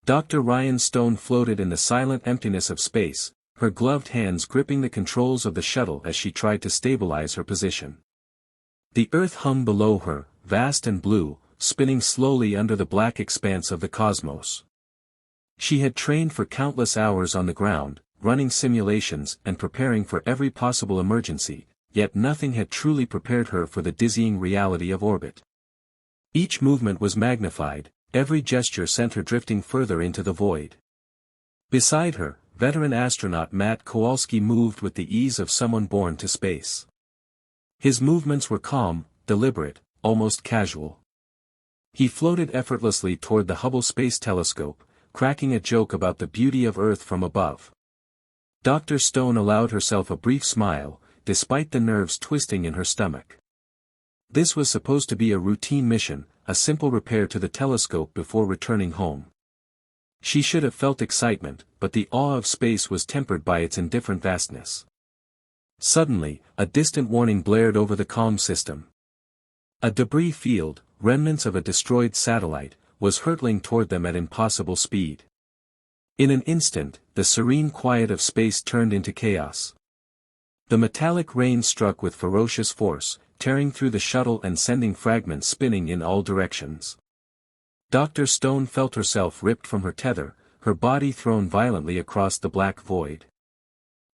Dr. Ryan Stone floated in the silent emptiness of space, her gloved hands gripping the controls of the shuttle as she tried to stabilize her position. The Earth hung below her, vast and blue, spinning slowly under the black expanse of the cosmos. She had trained for countless hours on the ground, running simulations and preparing for every possible emergency, yet nothing had truly prepared her for the dizzying reality of orbit. Each movement was magnified, every gesture sent her drifting further into the void. Beside her, veteran astronaut Matt Kowalski moved with the ease of someone born to space. His movements were calm, deliberate, almost casual. He floated effortlessly toward the Hubble Space Telescope, cracking a joke about the beauty of Earth from above. Dr. Stone allowed herself a brief smile, despite the nerves twisting in her stomach. This was supposed to be a routine mission, a simple repair to the telescope before returning home. She should have felt excitement, but the awe of space was tempered by its indifferent vastness. Suddenly, a distant warning blared over the comm system. A debris field, remnants of a destroyed satellite, was hurtling toward them at impossible speed. In an instant, the serene quiet of space turned into chaos. The metallic rain struck with ferocious force, tearing through the shuttle and sending fragments spinning in all directions. Dr. Stone felt herself ripped from her tether, her body thrown violently across the black void.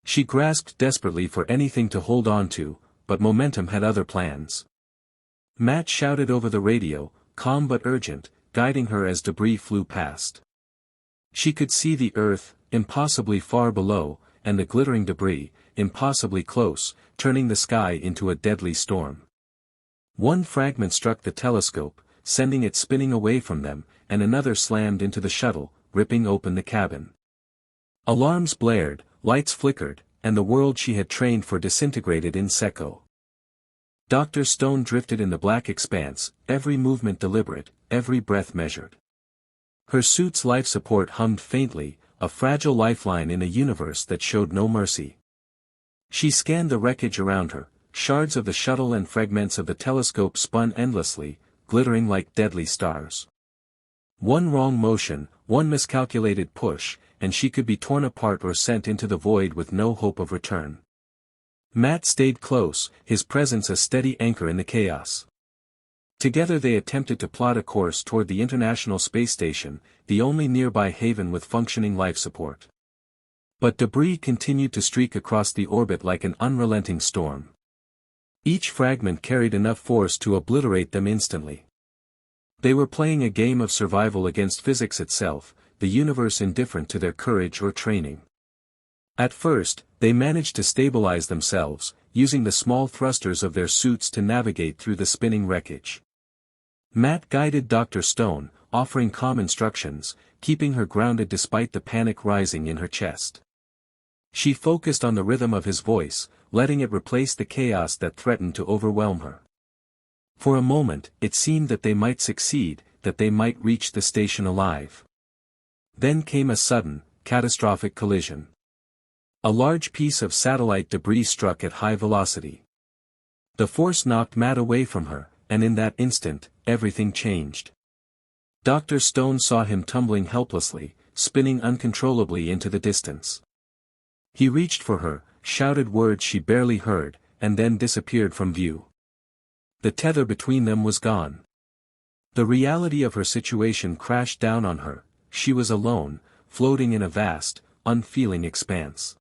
She grasped desperately for anything to hold on to, but momentum had other plans. Matt shouted over the radio, calm but urgent, guiding her as debris flew past. She could see the Earth, impossibly far below, and the glittering debris, impossibly close, turning the sky into a deadly storm. One fragment struck the telescope, sending it spinning away from them, and another slammed into the shuttle, ripping open the cabin. Alarms blared, lights flickered, and the world she had trained for disintegrated in seco. Dr. Stone drifted in the black expanse, every movement deliberate, every breath measured. Her suit's life support hummed faintly, a fragile lifeline in a universe that showed no mercy. She scanned the wreckage around her, shards of the shuttle and fragments of the telescope spun endlessly, glittering like deadly stars. One wrong motion, one miscalculated push, and she could be torn apart or sent into the void with no hope of return. Matt stayed close, his presence a steady anchor in the chaos. Together they attempted to plot a course toward the International Space Station, the only nearby haven with functioning life support. But debris continued to streak across the orbit like an unrelenting storm. Each fragment carried enough force to obliterate them instantly. They were playing a game of survival against physics itself, the universe indifferent to their courage or training. At first, they managed to stabilize themselves, using the small thrusters of their suits to navigate through the spinning wreckage. Matt guided Dr. Stone, offering calm instructions, keeping her grounded despite the panic rising in her chest. She focused on the rhythm of his voice, letting it replace the chaos that threatened to overwhelm her. For a moment, it seemed that they might succeed, that they might reach the station alive. Then came a sudden, catastrophic collision. A large piece of satellite debris struck at high velocity. The force knocked Matt away from her, and in that instant, everything changed. Dr. Stone saw him tumbling helplessly, spinning uncontrollably into the distance. He reached for her, shouted words she barely heard, and then disappeared from view. The tether between them was gone. The reality of her situation crashed down on her. She was alone, floating in a vast, unfeeling expanse.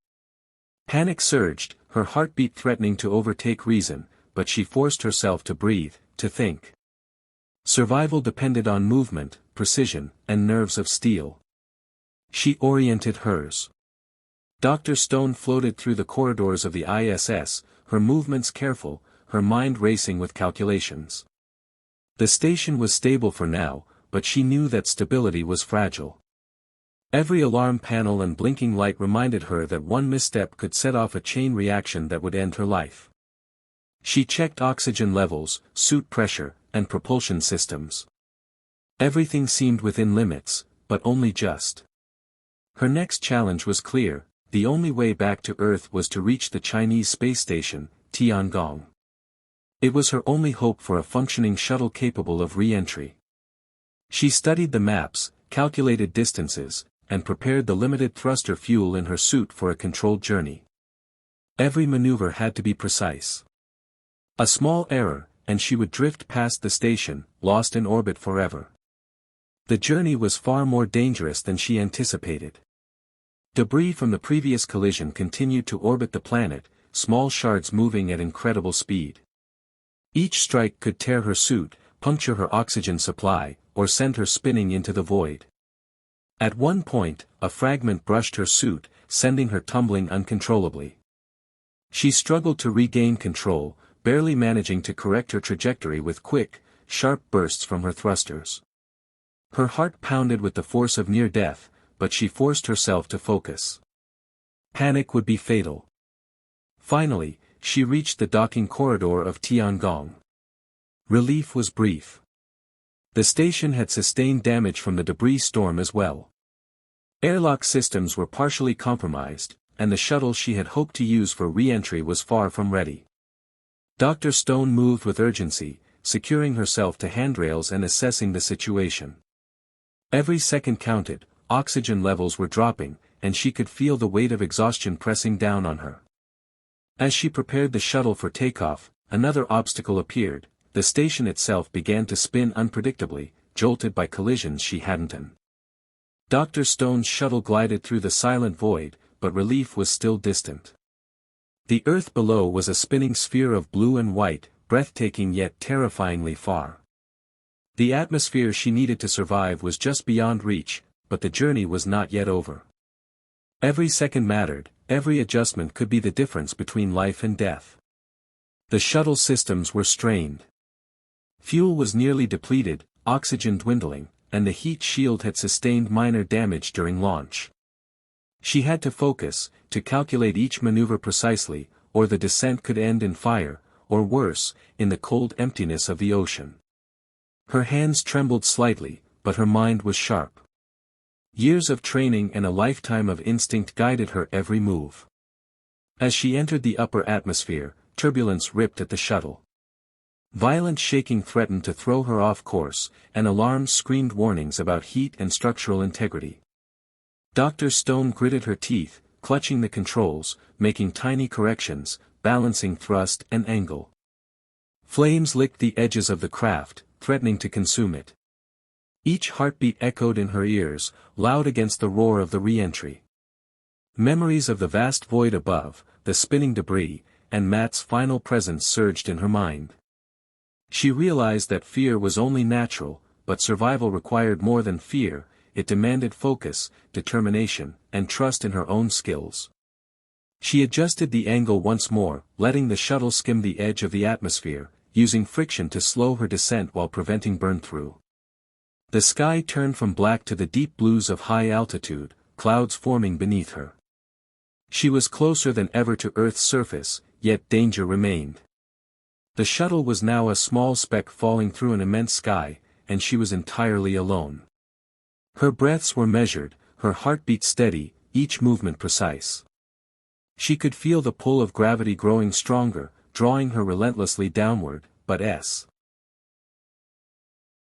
Panic surged, her heartbeat threatening to overtake reason, but she forced herself to breathe, to think. Survival depended on movement, precision, and nerves of steel. She oriented hers. Dr. Stone floated through the corridors of the ISS, her movements careful, her mind racing with calculations. The station was stable for now, but she knew that stability was fragile. Every alarm panel and blinking light reminded her that one misstep could set off a chain reaction that would end her life. She checked oxygen levels, suit pressure, and propulsion systems. Everything seemed within limits, but only just. Her next challenge was clear: the only way back to Earth was to reach the Chinese space station, Tiangong. It was her only hope for a functioning shuttle capable of re-entry. She studied the maps, calculated distances, and prepared the limited thruster fuel in her suit for a controlled journey. Every maneuver had to be precise. A small error, and she would drift past the station, lost in orbit forever. The journey was far more dangerous than she anticipated. Debris from the previous collision continued to orbit the planet, small shards moving at incredible speed. Each strike could tear her suit, puncture her oxygen supply, or send her spinning into the void. At one point, a fragment brushed her suit, sending her tumbling uncontrollably. She struggled to regain control, barely managing to correct her trajectory with quick, sharp bursts from her thrusters. Her heart pounded with the force of near death, but she forced herself to focus. Panic would be fatal. Finally, she reached the docking corridor of Tiangong. Relief was brief. The station had sustained damage from the debris storm as well. Airlock systems were partially compromised, and the shuttle she had hoped to use for re-entry was far from ready. Dr. Stone moved with urgency, securing herself to handrails and assessing the situation. Every second counted, oxygen levels were dropping, and she could feel the weight of exhaustion pressing down on her. As she prepared the shuttle for takeoff, another obstacle appeared. The station itself began to spin unpredictably, jolted by collisions she hadn't anticipated. Dr. Stone's shuttle glided through the silent void, but relief was still distant. The Earth below was a spinning sphere of blue and white, breathtaking yet terrifyingly far. The atmosphere she needed to survive was just beyond reach, but the journey was not yet over. Every second mattered, every adjustment could be the difference between life and death. The shuttle systems were strained. Fuel was nearly depleted, oxygen dwindling, and the heat shield had sustained minor damage during launch. She had to focus, to calculate each maneuver precisely, or the descent could end in fire, or worse, in the cold emptiness of the ocean. Her hands trembled slightly, but her mind was sharp. Years of training and a lifetime of instinct guided her every move. As she entered the upper atmosphere, turbulence ripped at the shuttle. Violent shaking threatened to throw her off course, and alarms screamed warnings about heat and structural integrity. Dr. Stone gritted her teeth, clutching the controls, making tiny corrections, balancing thrust and angle. Flames licked the edges of the craft, threatening to consume it. Each heartbeat echoed in her ears, loud against the roar of the re-entry. Memories of the vast void above, the spinning debris, and Matt's final presence surged in her mind. She realized that fear was only natural, but survival required more than fear. It demanded focus, determination, and trust in her own skills. She adjusted the angle once more, letting the shuttle skim the edge of the atmosphere, using friction to slow her descent while preventing burn-through. The sky turned from black to the deep blues of high altitude, clouds forming beneath her. She was closer than ever to Earth's surface, yet danger remained. The shuttle was now a small speck falling through an immense sky, and she was entirely alone. Her breaths were measured, her heartbeat steady, each movement precise. She could feel the pull of gravity growing stronger, drawing her relentlessly downward, but